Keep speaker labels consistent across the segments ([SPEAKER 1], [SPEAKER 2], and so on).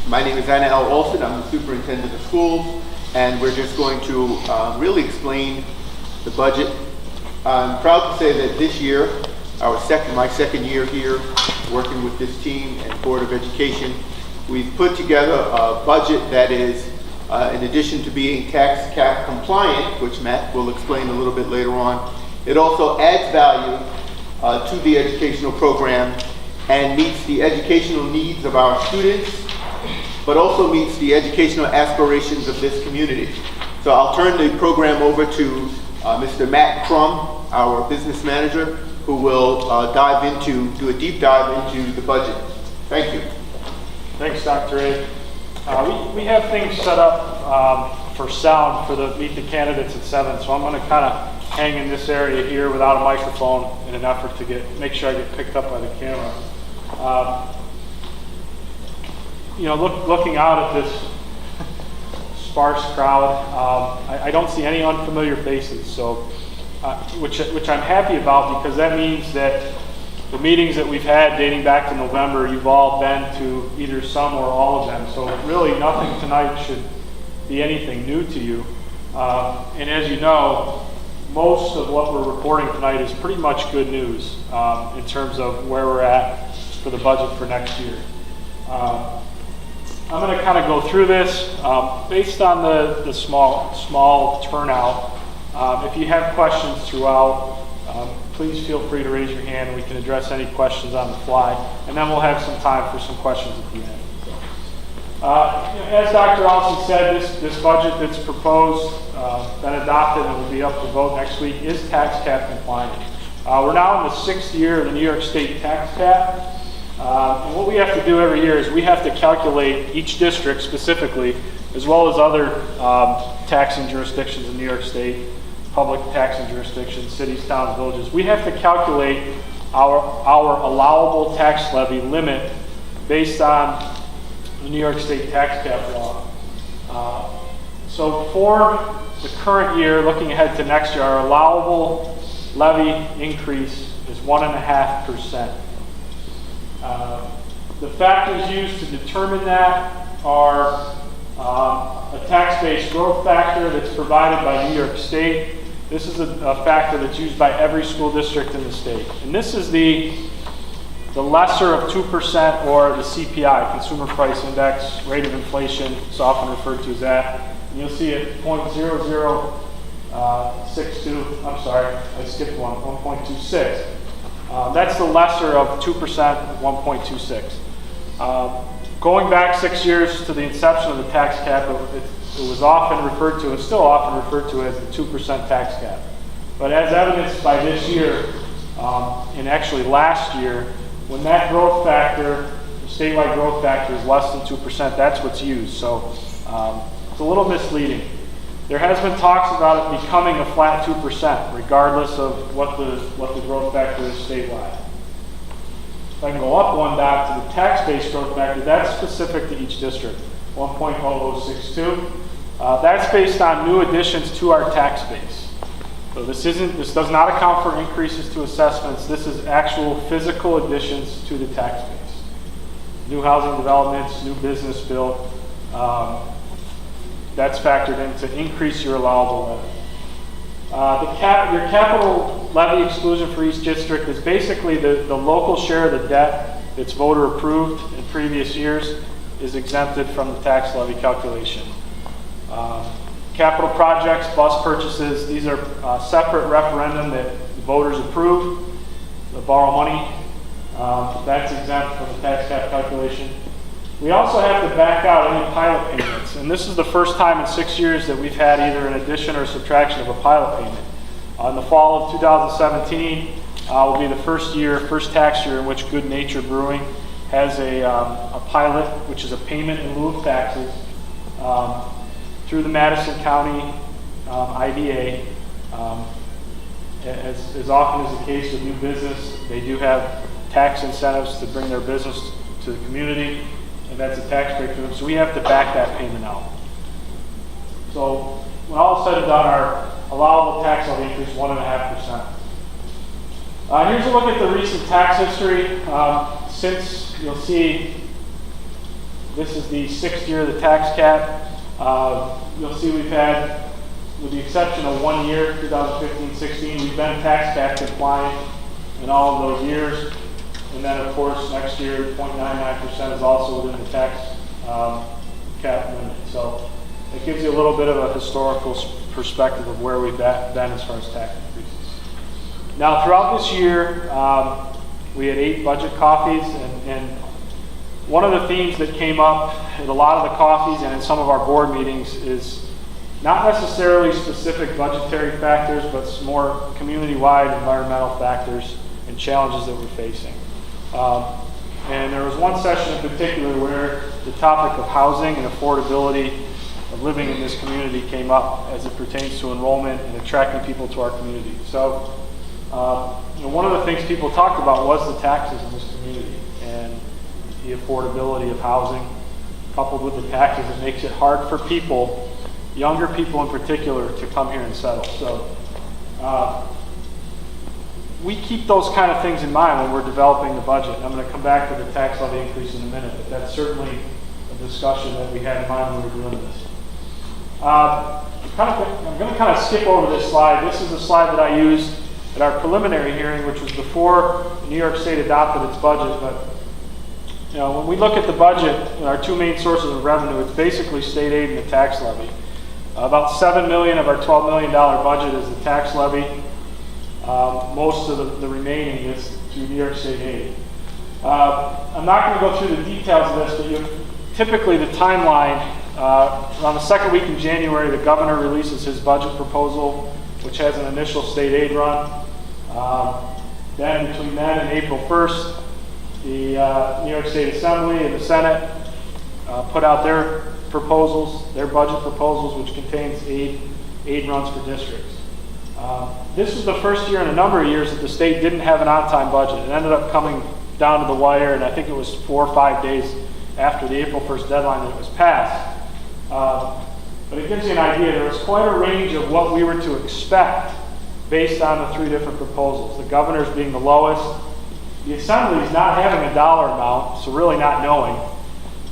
[SPEAKER 1] My name is Anna L. Olson. I'm the superintendent of schools, and we're just going to really explain the budget. I'm proud to say that this year, my second year here, working with this team and Board of Education, we've put together a budget that is, in addition to being tax cap compliant, which Matt will explain a little bit later on, it also adds value to the educational program and meets the educational needs of our students, but also meets the educational aspirations of this community. So I'll turn the program over to Mr. Matt Crum, our business manager, who will do a deep dive into the budget. Thank you.
[SPEAKER 2] Thanks, Dr. A. We have things set up for sound for the Meet the Candidates at 7, so I'm going to kind of hang in this area here without a microphone in an effort to make sure I get picked up by the camera. Looking out at this sparse crowd, I don't see any unfamiliar faces, so which I'm happy about, because that means that the meetings that we've had dating back to November, you've all been to either some or all of them. So really nothing tonight should be anything new to you. And as you know, most of what we're reporting tonight is pretty much good news in terms of where we're at for the budget for next year. I'm going to kind of go through this based on the small turnout. If you have questions throughout, please feel free to raise your hand and we can address any questions on the fly, and then we'll have some time for some questions at the end. As Dr. Olson said, this budget that's proposed, been adopted and will be up to vote next week, is tax cap compliant. We're now in the 6th year of the New York State tax cap. And what we have to do every year is we have to calculate each district specifically, as well as other taxing jurisdictions in New York State, public taxing jurisdictions, cities, towns, villages. We have to calculate our allowable tax levy limit based on the New York State tax cap law. So for the current year, looking ahead to next year, our allowable levy increase is 1.5%. The factors used to determine that are a tax-based growth factor that's provided by New York State. This is a factor that's used by every school district in the state. And this is the lesser of 2%, or the CPI, Consumer Price Index, rate of inflation. It's often referred to as that. And you'll see it 0.0062, I'm sorry, I skipped one, 1.26. That's the lesser of 2%, 1.26. Going back 6 years to the inception of the tax cap, it was often referred to, and still often referred to, as the 2% tax cap. But as evidenced by this year, and actually last year, when that growth factor, the statewide growth factor, is less than 2%, that's what's used. So it's a little misleading. There has been talks about it becoming a flat 2%, regardless of what the growth factor is statewide. If I can go up one dot to the tax-based growth factor, that's specific to each district, 1.0062. That's based on new additions to our tax base. So this does not account for increases to assessments. This is actual physical additions to the tax base. New housing developments, new business built. That's factored in to increase your allowable levy. Your capital levy exclusion for each district is basically the local share of the debt that's voter approved in previous years is exempted from the tax levy calculation. Capital projects, bus purchases, these are separate referendum that voters approve, to borrow money. That's exempt from the tax cap calculation. We also have to back out any pilot payments, and this is the first time in 6 years that we've had either an addition or subtraction of a pilot payment. In the fall of 2017 will be the first tax year in which Good Nature Brewing has a pilot, which is a payment in lieu of taxes, through the Madison County IDA. As often is the case with new business, they do have tax incentives to bring their business to the community, and that's a tax break for them. So we have to back that payment out. So when all is said and done, our allowable tax levy increase 1.5%. Here's a look at the recent tax history. Since you'll see This is the 6th year of the tax cap. You'll see we've had, with the exception of 1 year, 2015-16, we've been tax cap compliant in all of those years. And then, of course, next year, 0.99% is also within the tax cap limit. So it gives you a little bit of a historical perspective of where we've been as far as tax increases. Now, throughout this year, we had 8 budget coffees, and one of the themes that came up at a lot of the coffees and in some of our board meetings is not necessarily specific budgetary factors, but some more community-wide environmental factors and challenges that we're facing. And there was one session in particular where the topic of housing and affordability of living in this community came up as it pertains to enrollment and attracting people to our community. So, one of the things people talked about was the taxes in this community and the affordability of housing, coupled with the taxes. It makes it hard for people, younger people in particular, to come here and settle. So we keep those kind of things in mind when we're developing the budget. And I'm going to come back to the tax levy increase in a minute, but that's certainly a discussion that we had in mind when we were doing this. I'm going to kind of skip over this slide. This is a slide that I used at our preliminary hearing, which was before New York State adopted its budget. But when we look at the budget, our 2 main sources of revenue, it's basically state aid and the tax levy. About $7 million of our $12 million budget is the tax levy. Most of the remaining is through New York State aid. I'm not going to go through the details of this, but typically the timeline, around the 2nd week in January, the governor releases his budget proposal, which has an initial state aid run. Then between then and April 1st, the New York State Assembly and the Senate put out their proposals, their budget proposals, which contains aid runs for districts. This was the first year in a number of years that the state didn't have an on-time budget. It ended up coming down to the wire, and I think it was 4 or 5 days after the April 1st deadline that it was passed. But it gives you an idea. There was quite a range of what we were to expect based on the 3 different proposals. The governor's being the lowest. The Assembly's not having a dollar amount, so really not knowing.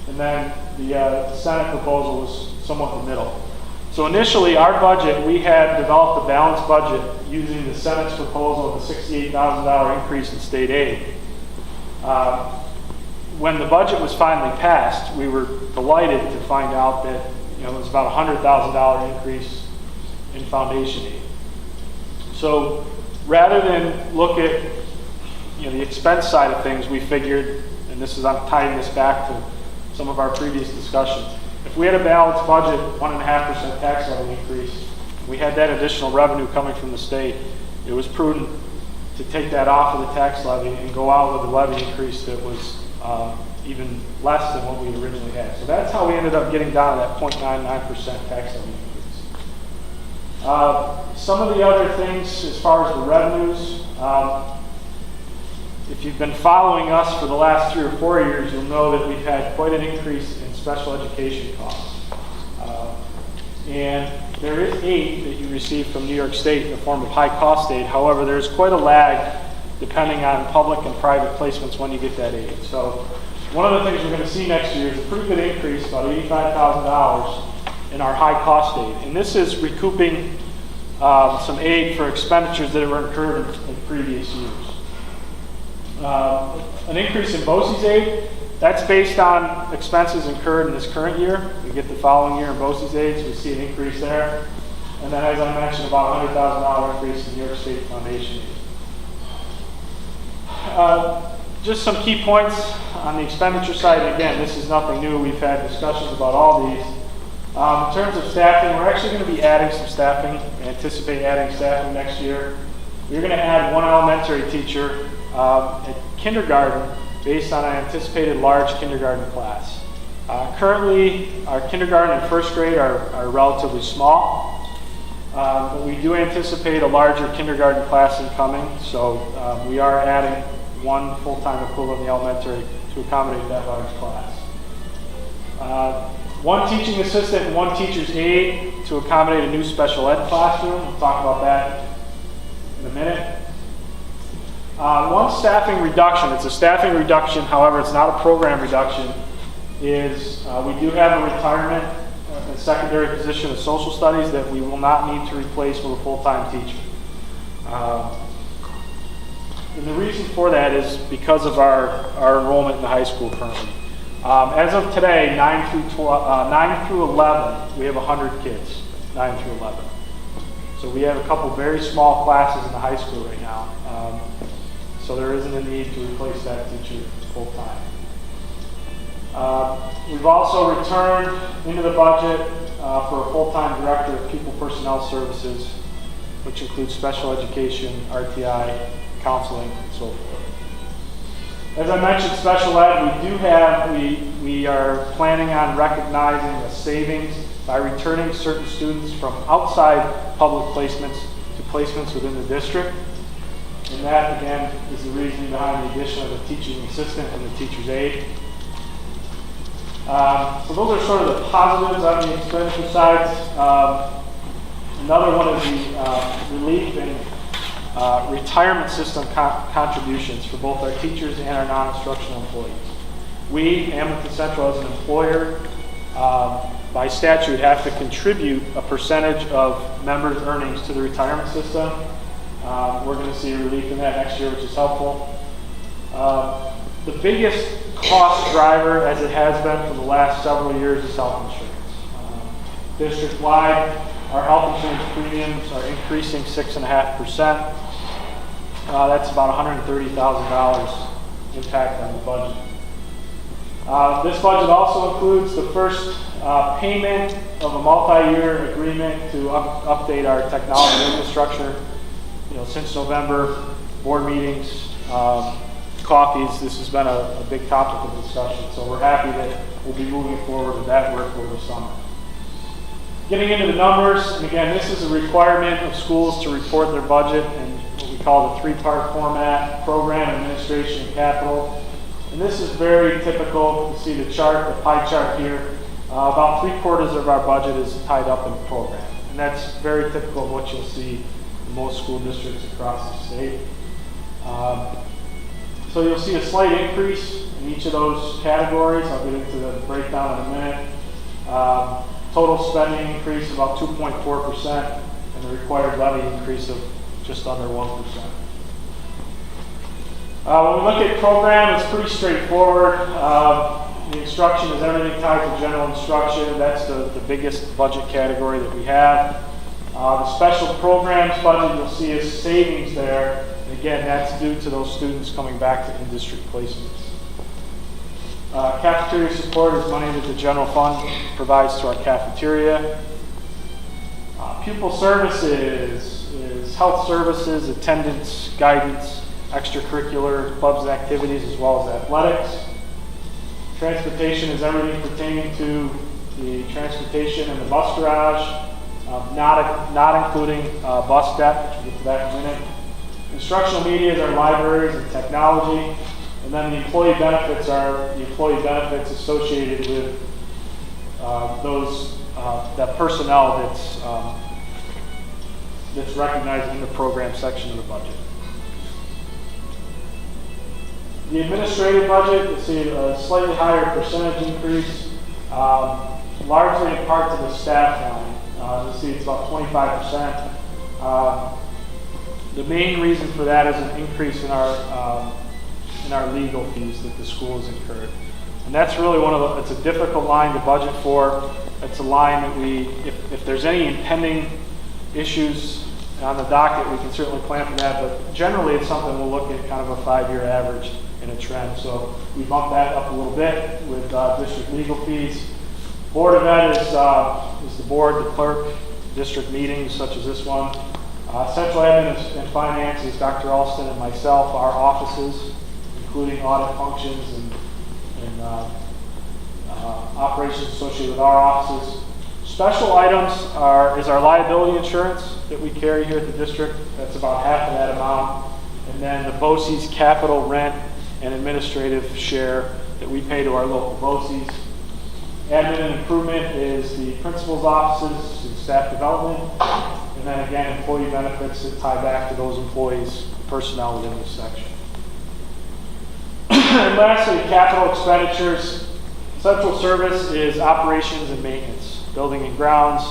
[SPEAKER 2] And then the Senate proposal was somewhat in the middle. So initially, our budget, we had developed a balanced budget using the Senate's proposal of a $68,000 increase in state aid. When the budget was finally passed, we were delighted to find out that it was about a $100,000 increase in foundation aid. So rather than look at the expense side of things, we figured, and I'm tying this back to some of our previous discussions, if we had a balanced budget, 1.5% tax levy increase, we had that additional revenue coming from the state, it was prudent to take that off of the tax levy and go out with a levy increase that was even less than what we originally had. So that's how we ended up getting down to that 0.99% tax levy increase. Some of the other things as far as the revenues, if you've been following us for the last 3 or 4 years, you'll know that we've had quite an increase in special education costs. And there is aid that you receive from New York State in the form of high cost aid. However, there's quite a lag depending on public and private placements when you get that aid. So one of the things we're going to see next year is a pretty good increase, about $85,000 in our high cost aid. And this is recouping some aid for expenditures that were incurred in previous years. An increase in BOCES aid, that's based on expenses incurred in this current year. We get the following year in BOCES aid, so we see an increase there. And then, as I mentioned, about a $100,000 increase in New York State Foundation aid. Just some key points on the expenditure side. Again, this is nothing new. We've had discussions about all these. In terms of staffing, we're actually going to be adding some staffing. We anticipate adding staffing next year. We're going to add 1 elementary teacher at kindergarten based on an anticipated large kindergarten class. Currently, our kindergarten and first grade are relatively small, but we do anticipate a larger kindergarten class incoming, so we are adding 1 full-time equivalent in the elementary to accommodate that large class. 1 teaching assistant and 1 teacher's aide to accommodate a new special ed classroom. We'll talk about that in a minute. 1 staffing reduction. It's a staffing reduction, however, it's not a program reduction. is we do have a retirement a secondary position of social studies that we will not need to replace with a full-time teacher. And the reason for that is because of our enrollment in the high school currently. As of today, 9 through 11, we have 100 kids, 9 through 11. So we have a couple very small classes in the high school right now. So there isn't a need to replace that teacher full-time. We've also returned into the budget for a full-time director of pupil personnel services, which includes special education, RTI, counseling, and so forth. As I mentioned, special ed, we are planning on recognizing a savings by returning certain students from outside public placements to placements within the district. And that, again, is the reason behind the addition of the teaching assistant and the teacher's aide. So those are sort of the positives on the expenditure side. Another one is the relief and retirement system contributions for both our teachers and our non-instructional employees. We, Hamilton Central, as an employer, by statute, have to contribute a percentage of members' earnings to the retirement system. We're going to see a relief in that next year, which is helpful. The biggest cost driver, as it has been for the last several years, is health insurance. District-wide, our health insurance premiums are increasing 6.5%. That's about $130,000 impact on the budget. This budget also includes the first payment of a multi-year agreement to update our technology infrastructure. Since November, board meetings, coffees, this has been a big topic of discussion. So we're happy that we'll be moving forward with that work over the summer. Getting into the numbers, and again, this is a requirement of schools to report their budget in what we call the three-part format: program, administration, and capital. And this is very typical. You see the chart, the pie chart here. About 3/4 of our budget is tied up in the program. And that's very typical of what you'll see in most school districts across the state. So you'll see a slight increase in each of those categories. I'll get into the breakdown in a minute. Total spending increase about 2.4%, and the required levy increase of just under 1%. When we look at program, it's pretty straightforward. The instruction is everything tied to general instruction. That's the biggest budget category that we have. The special programs budget, you'll see is savings there. And again, that's due to those students coming back to in-district placements. Cafeteria support is money that the general fund provides to our cafeteria. Pupil services is health services, attendance, guidance, extracurricular clubs and activities, as well as athletics. Transportation is everything pertaining to the transportation and the bus garage, not including bus debt, which we'll get to that in a minute. Instructional media is our libraries and technology. And then the employee benefits are the employee benefits associated with that personnel that's recognized in the program section of the budget. The administrative budget, you'll see a slightly higher percentage increase, largely in part to the staff line. You'll see it's about 25%. The main reason for that is an increase in our legal fees that the school has incurred. And that's really it's a difficult line to budget for. It's a line that if there's any impending issues on the docket, we can certainly plan for that, but generally it's something we'll look at kind of a 5-year average in a trend. So we bumped that up a little bit with district legal fees. Board of Ed is the board, the clerk, district meetings such as this one. Central Admin and Finance is Dr. Alston and myself, our offices, including audit functions and operations associated with our offices. Special items is our liability insurance that we carry here at the district. That's about half of that amount. And then the BOCES capital rent and administrative share that we pay to our local BOCES. Admin and improvement is the principal's offices and staff development. And then again, employee benefits that tie back to those employees' personnel within this section. And lastly, capital expenditures. Central service is operations and maintenance, building and grounds,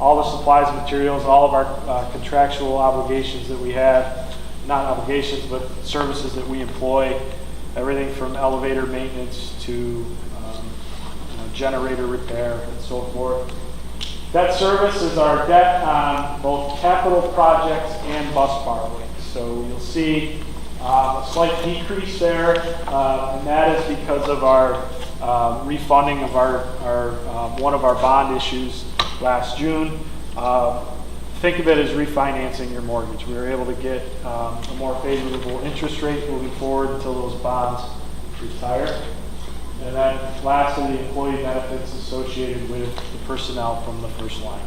[SPEAKER 2] all the supplies and materials, all of our contractual obligations that we have, not obligations, but services that we employ, everything from elevator maintenance to generator repair and so forth. Debt service is our debt on both capital projects and bus borrowing. So you'll see a slight decrease there, and that is because of our refunding of our one of our bond issues last June. Think of it as refinancing your mortgage. We were able to get a more favorable interest rate moving forward until those bonds retire. And then lastly, the employee benefits associated with the personnel from the first line.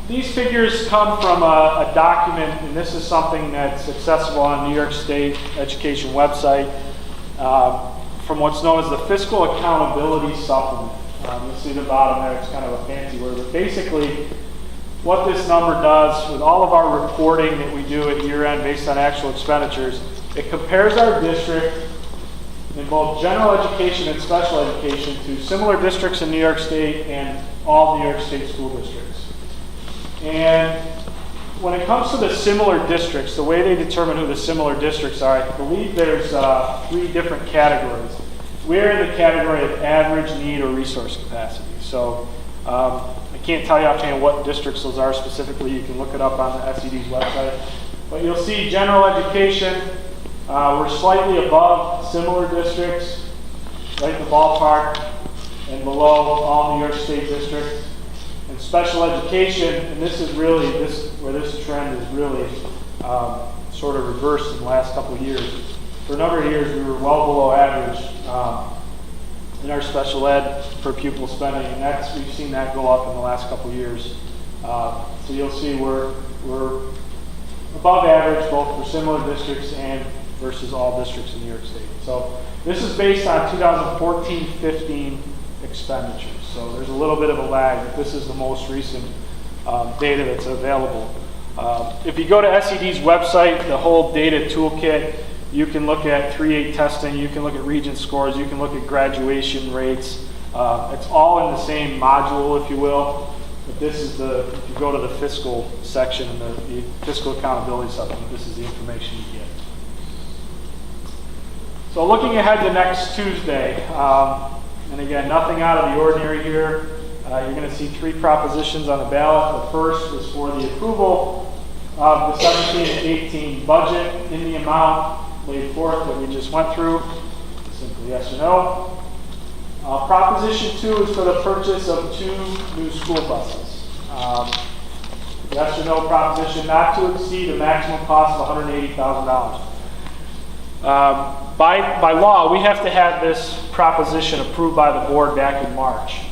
[SPEAKER 2] These figures come from a document, and this is something that's accessible on New York State Education website, from what's known as the Fiscal Accountability Supplement. You'll see the bottom there, it's kind of a fancy word, but basically what this number does with all of our reporting that we do at year end based on actual expenditures, it compares our district in both general education and special education to similar districts in New York State and all New York State school districts. And when it comes to the similar districts, the way they determine who the similar districts are, I believe there's 3 different categories. We're in the category of average need or resource capacity. So I can't tell you offhand what districts those are specifically. You can look it up on the SED's website. But you'll see general education, we're slightly above similar districts, right in the ballpark, and below all New York State districts. And special education, and this is really where this trend is really sort of reversed in the last couple of years. For a number of years, we were well below average in our special ed per pupil spending, and we've seen that go up in the last couple of years. So you'll see we're above average both for similar districts and versus all districts in New York State. So this is based on 2014-15 expenditures. So there's a little bit of a lag, but this is the most recent data that's available. If you go to SED's website, the whole data toolkit, you can look at 3-8 testing, you can look at Regent scores, you can look at graduation rates. It's all in the same module, if you will. But this is if you go to the fiscal section and the fiscal accountability supplement, this is the information you get. So looking ahead to next Tuesday, and again, nothing out of the ordinary here. You're going to see 3 propositions on the ballot. The first is for the approval of the 17 and 18 budget in the amount laid forth that we just went through. Simply yes or no. Proposition 2 is for the purchase of 2 new school buses. Yes or no proposition not to exceed a maximum cost of $180,000. By law, we have to have this proposition approved by the board back in March.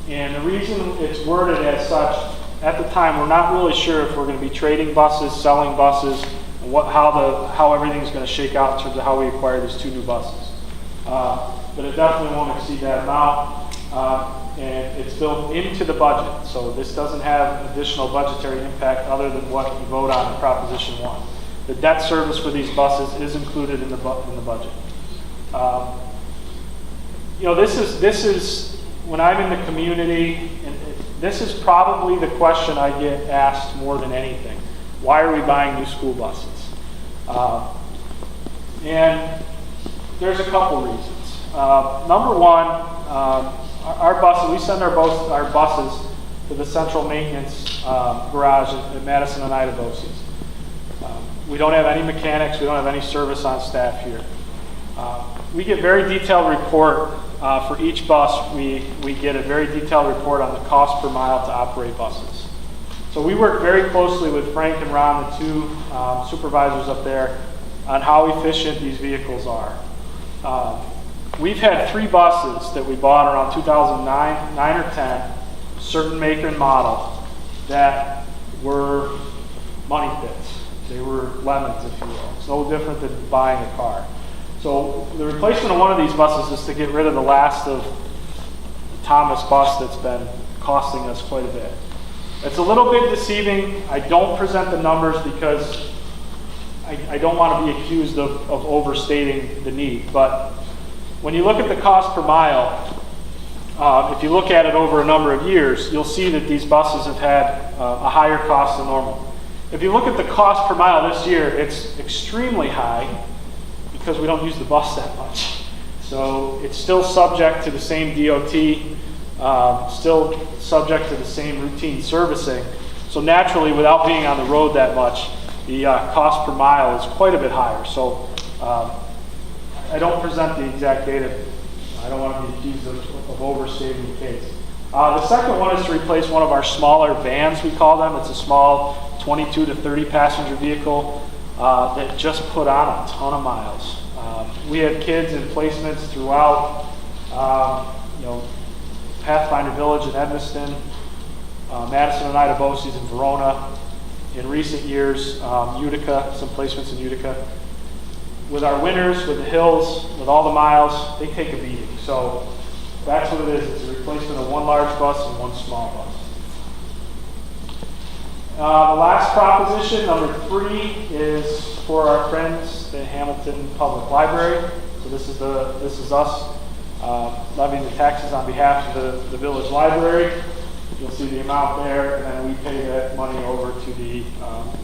[SPEAKER 2] And the reason it's worded as such, at the time, we're not really sure if we're going to be trading buses, selling buses, and how everything's going to shake out in terms of how we acquire these 2 new buses. But it definitely won't exceed that amount, and it's built into the budget. So this doesn't have additional budgetary impact other than what you vote on in Proposition 1. The debt service for these buses is included in the budget. This is when I'm in the community, and this is probably the question I get asked more than anything. Why are we buying new school buses? And there's a couple reasons. Number one, our buses, we send our buses to the central maintenance garage at Madison and Idavosis. We don't have any mechanics, we don't have any service on staff here. We get very detailed report for each bus. We get a very detailed report on the cost per mile to operate buses. So we work very closely with Frank and Ron, the 2 supervisors up there, on how efficient these vehicles are. We've had 3 buses that we bought around 2009, 9 or 10, certain maker and model, that were money pits. They were lemons, if you will. It's no different than buying a car. So the replacement of one of these buses is to get rid of the last of the Thomas bus that's been costing us quite a bit. It's a little bit deceiving. I don't present the numbers because I don't want to be accused of overstating the need, but when you look at the cost per mile, if you look at it over a number of years, you'll see that these buses have had a higher cost than normal. If you look at the cost per mile this year, it's extremely high because we don't use the bus that much. So it's still subject to the same DOT, still subject to the same routine servicing. So naturally, without being on the road that much, the cost per mile is quite a bit higher. So I don't present the exact data. I don't want to be accused of overstating the case. The second one is to replace one of our smaller vans, we call them. It's a small 22 to 30 passenger vehicle that just put on a ton of miles. We have kids in placements throughout, Pathfinder Village in Edmiston, Madison and Idaboses in Verona. In recent years, Utica, some placements in Utica. With our winters, with the hills, with all the miles, they take a beating. So that's what it is. It's a replacement of one large bus and one small bus. The last proposition, number 3, is for our friends, the Hamilton Public Library. So this is us levying the taxes on behalf of the village library. You'll see the amount there, and then we pay that money over to the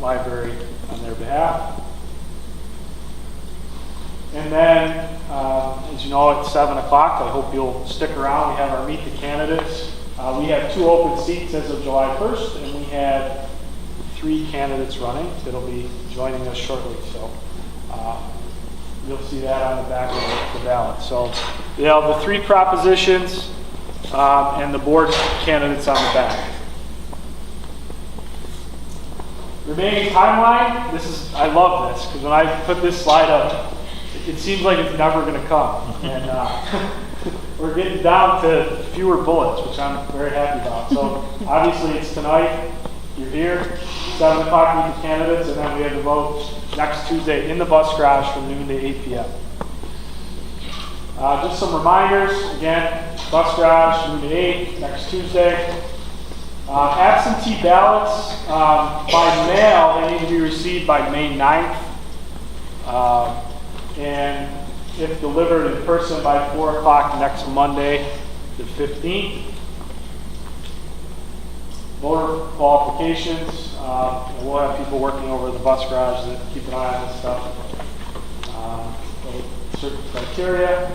[SPEAKER 2] library on their behalf. And then, as you know, at 7 o'clock, I hope you'll stick around. We have our Meet the Candidates. We have 2 open seats as of July 1st, and we have 3 candidates running that'll be joining us shortly. So you'll see that on the back of the ballot. So we have the 3 propositions and the board candidates on the back. Remaining timeline, I love this, because when I put this slide up, it seems like it's never going to come. And we're getting down to fewer bullets, which I'm very happy about. So obviously it's tonight. You're here, 7 o'clock, meet the candidates, and then we have the vote next Tuesday in the bus garage from noon to 8 p.m. Just some reminders. Again, bus garage, noon to 8, next Tuesday. Absentee ballots by mail, they need to be received by May 9th. And if delivered in person by 4 o'clock next Monday, the 15th. Voter qualifications, we'll have people working over the bus garage that keep an eye on this stuff. Certain criteria.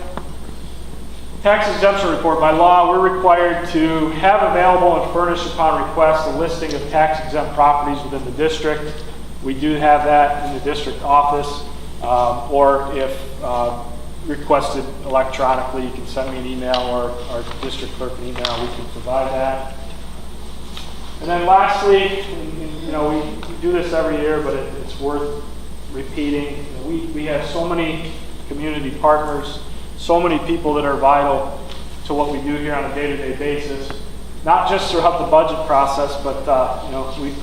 [SPEAKER 2] Tax exemption report. By law, we're required to have available and furnish upon request a listing of tax exempt properties within the district. We do have that in the district office, or if requested electronically, you can send me an email or our district clerk an email, we can provide that. And then lastly, we do this every year, but it's worth repeating. We have so many community partners, so many people that are vital to what we do here on a day-to-day basis, not just throughout the budget process, but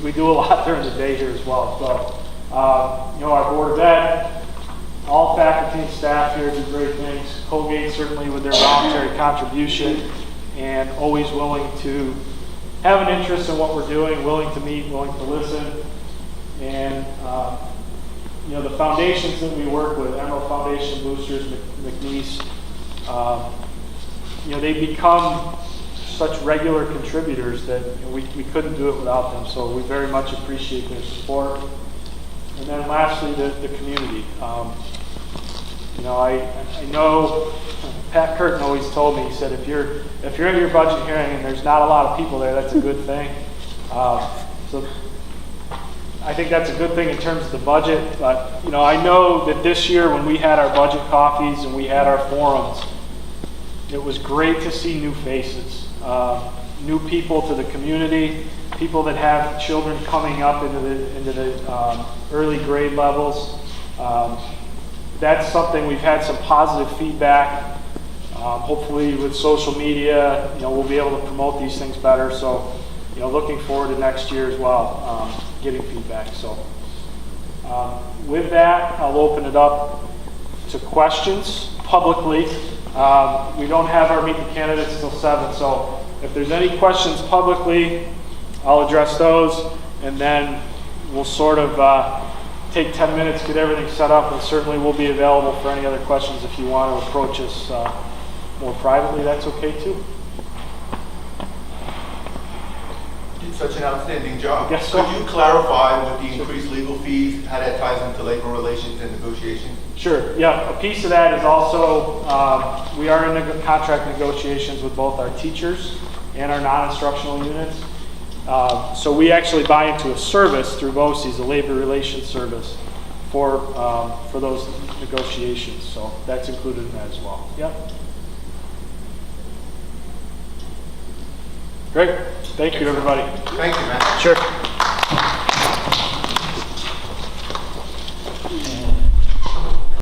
[SPEAKER 2] we do a lot during the day here as well. So, our Board of Ed, all faculty and staff here do great things. Colgate certainly with their voluntary contribution, and always willing to have an interest in what we're doing, willing to meet, willing to listen. And the foundations that we work with, Emerald Foundation, Boosters, McNeese, they become such regular contributors that we couldn't do it without them. So we very much appreciate their support. And then lastly, the community. I know Pat Curtin always told me, he said, if you're at your budget hearing and there's not a lot of people there, that's a good thing. So I think that's a good thing in terms of the budget. But I know that this year when we had our budget coffees and we had our forums, it was great to see new faces, new people to the community, people that have children coming up into the early grade levels. That's something we've had some positive feedback. Hopefully with social media, we'll be able to promote these things better. So, looking forward to next year as well, getting feedback. So, with that, I'll open it up to questions publicly. We don't have our Meet the Candidates till 7, so if there's any questions publicly, I'll address those, and then we'll sort of take 10 minutes, get everything set up, and certainly we'll be available for any other questions if you want to approach us more privately. That's okay too.
[SPEAKER 1] Did such an outstanding job.
[SPEAKER 2] Yes, sir.
[SPEAKER 1] Could you clarify with the increased legal fees, how that ties into labor relations and negotiations?
[SPEAKER 2] Sure. Yeah. A piece of that is also we are in contract negotiations with both our teachers and our non-instructional units. So we actually buy into a service through BOCES, a labor relations service, for those negotiations. So that's included in that as well. Yep. Great. Thank you, everybody.
[SPEAKER 1] Thank you, Matt.
[SPEAKER 2] Sure.